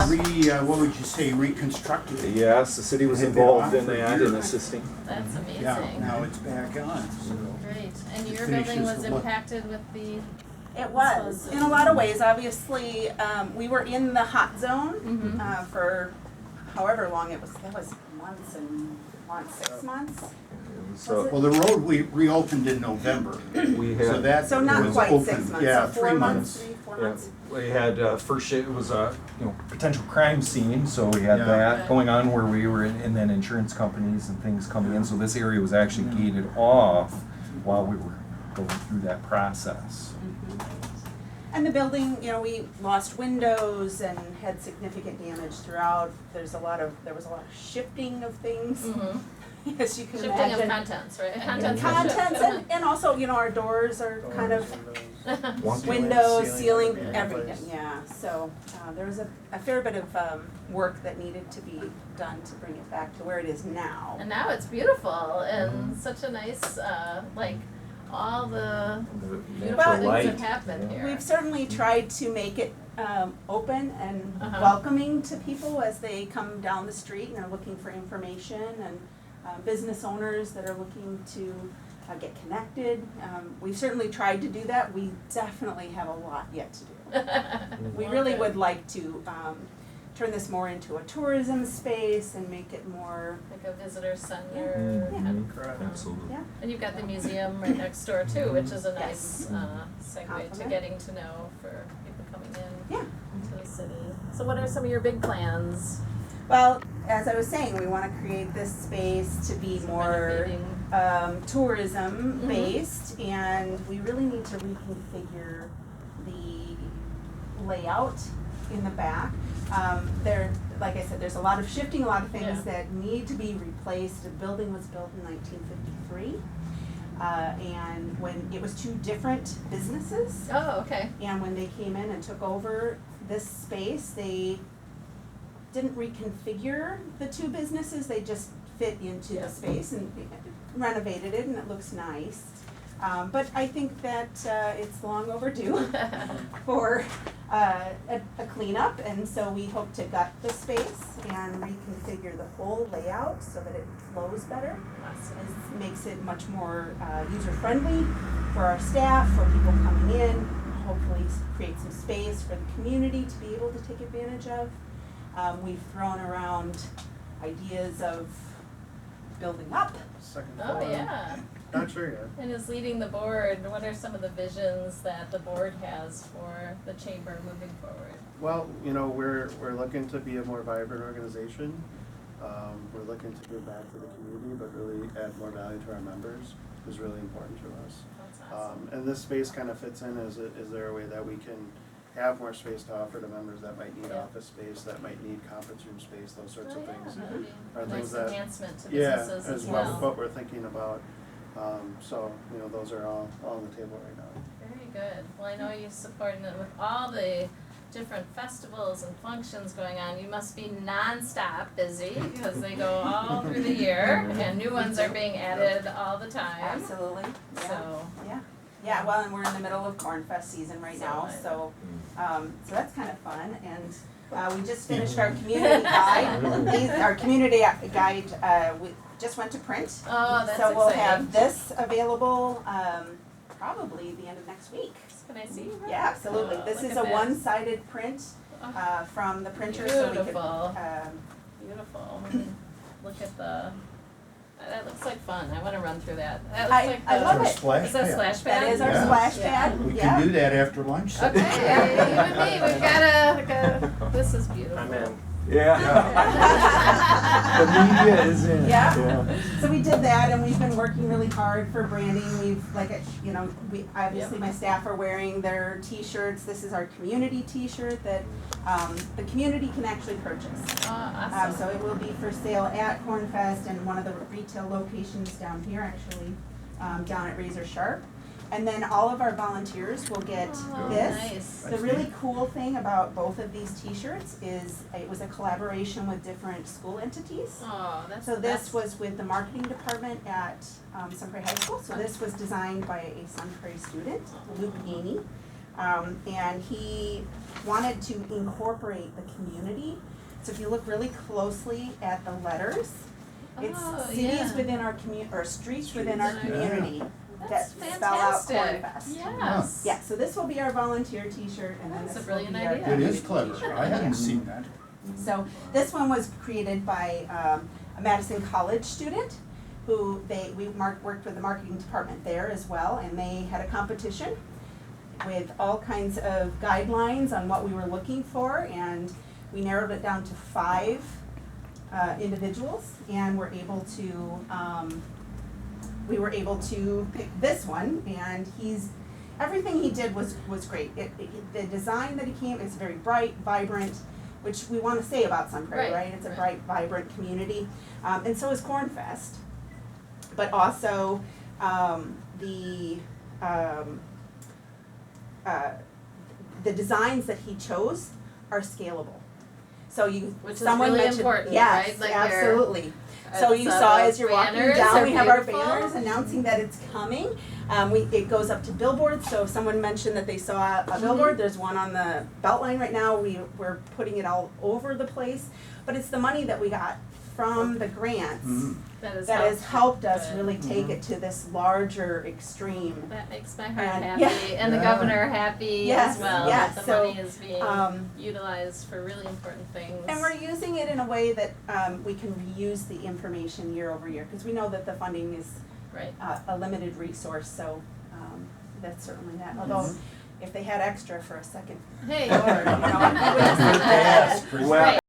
what would you say, reconstructed it? Yes, the city was Had been involved off in for that years. and assisting. That's amazing. Yeah, now it's back on, so. Great. And your Finishes building was the look. impacted with the. It was, in a lot of ways. Obviously, we were in the hot zone for however long it was. That was months and months, 6 months. So Well, the road we reopened in November, we so had, that So not was quite open, 6 months, yeah, so 4 3 months, months. 4 yeah, months. we had first it was a potential crime scene, so we had Yeah. that going on where we were in, and then insurance companies and things coming in. So this area was actually gated off while we were going through that process. And the building, we lost windows and had significant damage throughout. There was a lot of shifting of things, as you can Shifting imagine. of contents, right? Contents and also, our doors are kind of Wonky. windows, ceiling, everything. everything, yeah. So there was a fair bit of work that needed to be done to bring it back to where it is now. And now it's beautiful and such a nice, all the beautiful Well, things light. have happened here. We've certainly tried to make it open and welcoming to people as they come down the street and are looking for information, and business owners that are looking to get connected. We've certainly tried to do that. We definitely have a lot yet to do. We really would like to turn this more into a tourism space and make it more, Like a visitor center. Yeah. and, Absolutely. yeah. And you've got the museum right next door too, which is a Yes. nice segue to Compliment. getting to know for people coming in Yeah. to the city. So what are some of your big plans? Well, as I was saying, we want to create this space to be more Renovating. tourism based, and we really need to reconfigure the layout in the back. Like I said, there's a lot of shifting, a lot of things that need to be replaced. The building was built in 1953, and when it was two different businesses, Oh, okay. and when they came in and took over this space, they didn't reconfigure the two businesses, they just fit into the space and renovated it, and it looks nice. But I think that it's long overdue for a cleanup, and so we hope to gut the space and reconfigure the whole layout so that it flows better. It makes it much more user-friendly for our staff, for people coming in, hopefully create some space for the community to be able to take advantage of. We've thrown around ideas of building up. Second Oh, floor. yeah. Not sure yet. And as leading the board, what are some of the visions that the board has for the chamber moving forward? Well, we're looking to be a more vibrant organization. We're looking to give back to the community, but really add more value to our members is really important to us. That's awesome. And this space kind of fits in. Is there a way that we can have more space to offer to members that might need office space, that might need conference room space, those sorts of things? That would be Are a things nice that- enhancement to Yeah, businesses as as well. what we're thinking about. So, those are all on the table right now. Very good. Well, I know you support it with all the different festivals and functions going on. You must be nonstop busy because they go all through the year and new ones are being added all the time. Absolutely. Yeah. So, Yeah, well, and we're in the middle of Corn Fest season right now, So so that's kind of fun. And we just finished our community guide. Our community guide, we just went to print. oh, that's So we'll exciting. have this available probably the end of next week. Can I see? Yeah, absolutely. Oh, This look is at a this. one-sided print from the printer, so we could. Beautiful. Beautiful. Look at the, that looks like fun. I wanna run through that. That looks like I the- love Our it. splash Is that pad. splash pad? That is our Yeah. splash Yeah. pad. We Yeah. can do that after lunch. Okay, you and me, we've got this is beautiful. I'm in. Yeah. The media is in. Yeah. So we did that, and we've been working really hard for branding. We've, we obviously my staff are wearing their T-shirts. This is our community T-shirt that the community can actually purchase. Oh, awesome. So it will be for sale at Cornfest and one of the retail locations down here, actually, down at Razor Sharp. And then all of our volunteers will get Oh, this. nice. The really cool thing about both of these T-shirts is it was a collaboration with different school entities. Oh, that's So the this best. was with the marketing department at Sun Prairie High School. So this was designed by a Sun Prairie student, Luke Aney. And he wanted to incorporate the community. So if you look really closely at the letters, it's Oh, cities yeah. within our or streets within our Streets, yeah. community That's that spell out fantastic. Cornfest. Yes. Yeah, so this will be our volunteer t-shirt and then That's a this will be brilliant our idea. It community is clever, t-shirt. I hadn't Yeah. seen that. So this one was created by a Madison College student who worked with the marketing department there as well, and they had a competition with all kinds of guidelines on what we were looking for, and we narrowed it down to 5 individuals, and were able to pick this one, and everything he did was great. The design that he came, it's very bright, vibrant, which we want to say about Sun Prairie, Right, right? It's a right. bright, vibrant community, and so is Cornfest. But also, the designs that he chose are scalable. So Which is someone really mentioned, important, yes, right? Like they're- absolutely. So you saw as you're walking banners down, are we have our beautiful. banners announcing that it's coming. It goes up to billboards, so if someone mentioned that they saw a billboard, there's one on the Beltline right now, we're putting it all over the place. But it's the money that we got from the grants Mhm. That that has helped us Good. really take it to this larger extreme. That makes my heart And- happy, yeah. and the Yeah. governor happy Yes, as well, yes, that the so, money is being utilized for really important things. And we're using it in a way that we can reuse the information year over year, because we know that the funding is Right. a limited resource, so that's certainly that. Although, if they had extra for a second, Hey. or, we would just Good to ask, say Christina. Well, Right.